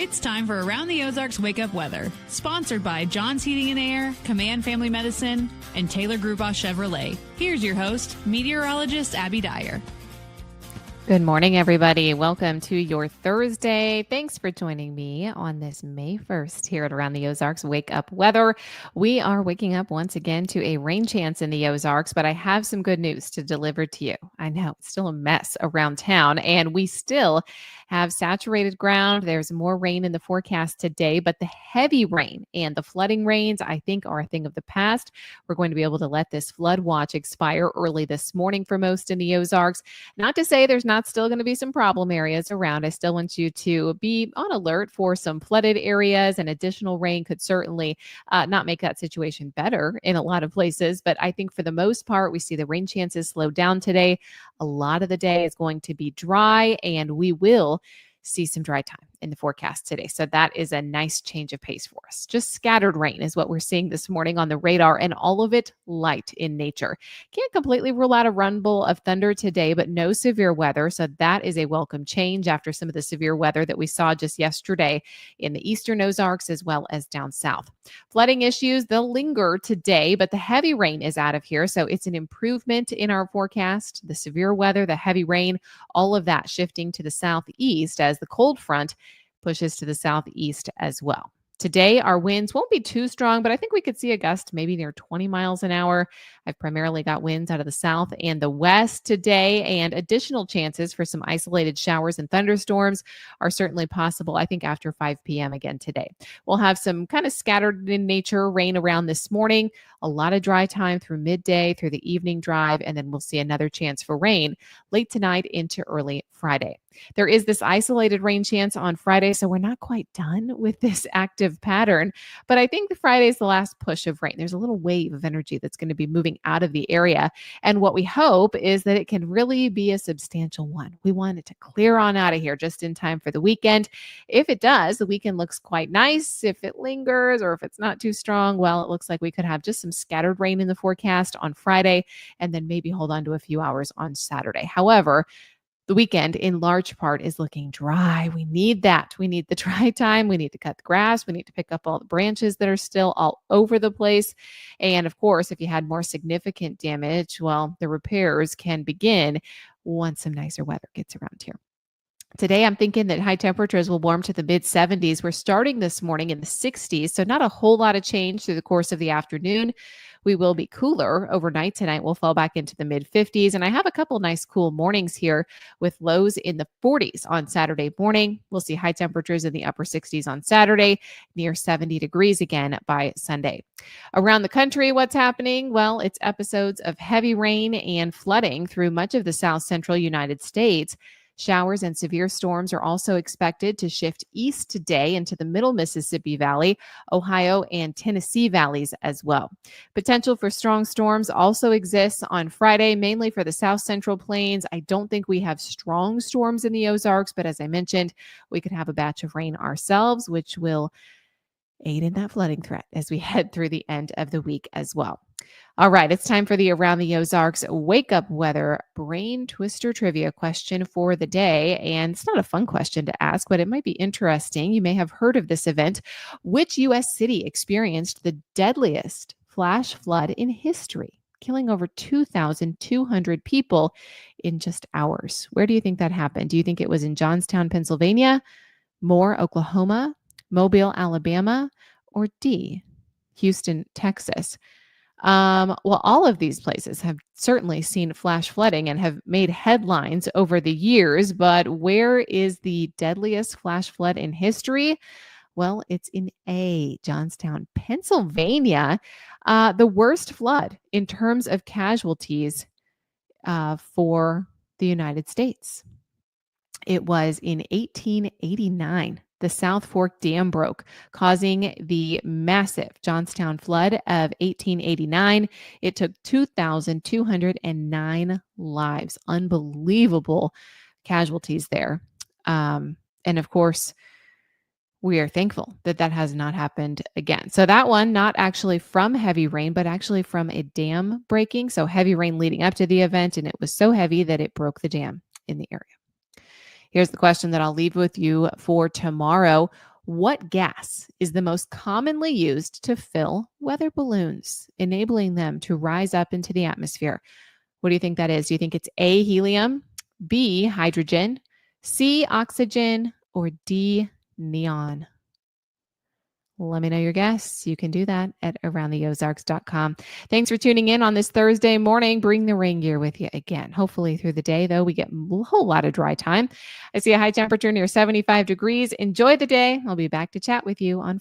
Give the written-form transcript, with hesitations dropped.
It's time for Around the Ozarks Wake Up Weather, sponsored by John's Heating and Air, Command Family Medicine, and Taylor Grubaugh Chevrolet. Here's your host, meteorologist Abby Dyer. Good morning, everybody. Welcome to your Thursday. Thanks for joining me on this May 1st here at Around the Ozarks Wake Up Weather. We are waking up once again to a rain chance in the Ozarks, but I have some good news to deliver to you. I know it's still a mess around town, and we still have saturated ground. There's more rain in the forecast today, but the heavy rain and the flooding rains, I think, are a thing of the past. We're going to be able to let this flood watch expire early this morning for most in the Ozarks. Not to say there's not still going to be some problem areas around. I still want you to be on alert for some flooded areas, and additional rain could certainly not make that situation better in a lot of places. But I think for the most part, we see the rain chances slow down today. A lot of the day is going to be dry, and we will see some dry time in the forecast today. So that is a nice change of pace for us. Just scattered rain is what we're seeing this morning on the radar, and all of it light in nature. Can't completely rule out a rumble of thunder today, but no severe weather. So that is a welcome change after some of the severe weather that we saw just yesterday in the eastern Ozarks as well as down south. Flooding issues, they'll linger today, but the heavy rain is out of here. So it's an improvement in our forecast. The severe weather, the heavy rain, all of that shifting to the southeast as the cold front pushes to the southeast as well. Today, our winds won't be too strong, but I think we could see a gust maybe near 20 miles an hour. I've primarily got winds out of the south and the west today, and additional chances for some isolated showers and thunderstorms are certainly possible, I think, after 5 p.m. again today. We'll have some kind of scattered in nature rain around this morning, a lot of dry time through midday, through the evening drive, and then we'll see another chance for rain late tonight into early Friday. There is this isolated rain chance on Friday, so we're not quite done with this active pattern, but I think Friday is the last push of rain. There's a little wave of energy that's going to be moving out of the area, and what we hope is that it can really be a substantial one. We want it to clear on out of here just in time for the weekend. If it does, the weekend looks quite nice. If it lingers or if it's not too strong, well, it looks like we could have just some scattered rain in the forecast on Friday, and then maybe hold on to a few hours on Saturday. However, the weekend, in large part, is looking dry. We need that. We need the dry time. We need to cut the grass. We need to pick up all the branches that are still all over the place. And of course, if you had more significant damage, well, the repairs can begin once some nicer weather gets around here. Today, I'm thinking that high temperatures will warm to the mid-70s. We're starting this morning in the 60s, so not a whole lot of change through the course of the afternoon. We will be cooler overnight tonight. We'll fall back into the mid-50s, and I have a couple nice cool mornings here with lows in the 40s on Saturday morning. We'll see high temperatures in the upper 60s on Saturday, near 70 degrees again by Sunday. Around the country, what's happening? Well, it's episodes of heavy rain and flooding through much of the south central United States. Showers and severe storms are also expected to shift east today into the middle Mississippi Valley, Ohio, and Tennessee valleys as well. Potential for strong storms also exists on Friday, mainly for the south central plains. I don't think we have strong storms in the Ozarks, but as I mentioned, we could have a batch of rain ourselves, which will aid in that flooding threat as we head through the end of the week as well. All right, it's time for the Around the Ozarks Wake Up Weather Brain Twister Trivia question for the day. And it's not a fun question to ask, but it might be interesting. You may have heard of this event. Which U.S. city experienced the deadliest flash flood in history, killing over 2,200 people in just hours? Where do you think that happened? Do you think it was in Johnstown, Pennsylvania, Moore, Oklahoma, Mobile, Alabama, or D, Houston, Texas? Well, all of these places have certainly seen flash flooding and have made headlines over the years, but where is the deadliest flash flood in history? Well, it's in A, Johnstown, Pennsylvania. The worst flood in terms of casualties for the United States. It was in 1889. The South Fork Dam broke, causing the massive Johnstown flood of 1889. It took 2,209 lives. Unbelievable casualties there. And of course, we are thankful that that has not happened again. So that one, not actually from heavy rain, but actually from a dam breaking. So heavy rain leading up to the event, and it was so heavy that it broke the dam in the area. Here's the question that I'll leave with you for tomorrow. What gas is the most commonly used to fill weather balloons, enabling them to rise up into the atmosphere? What do you think that is? Do you think it's A, helium, B, hydrogen, C, oxygen, or D, neon? Let me know your guess. You can do that at aroundtheozarks.com. Thanks for tuning in on this Thursday morning. Bring the rain gear with you again. Hopefully through the day, though, we get a whole lot of dry time. I see a high temperature near 75 degrees. Enjoy the day. I'll be back to chat with you on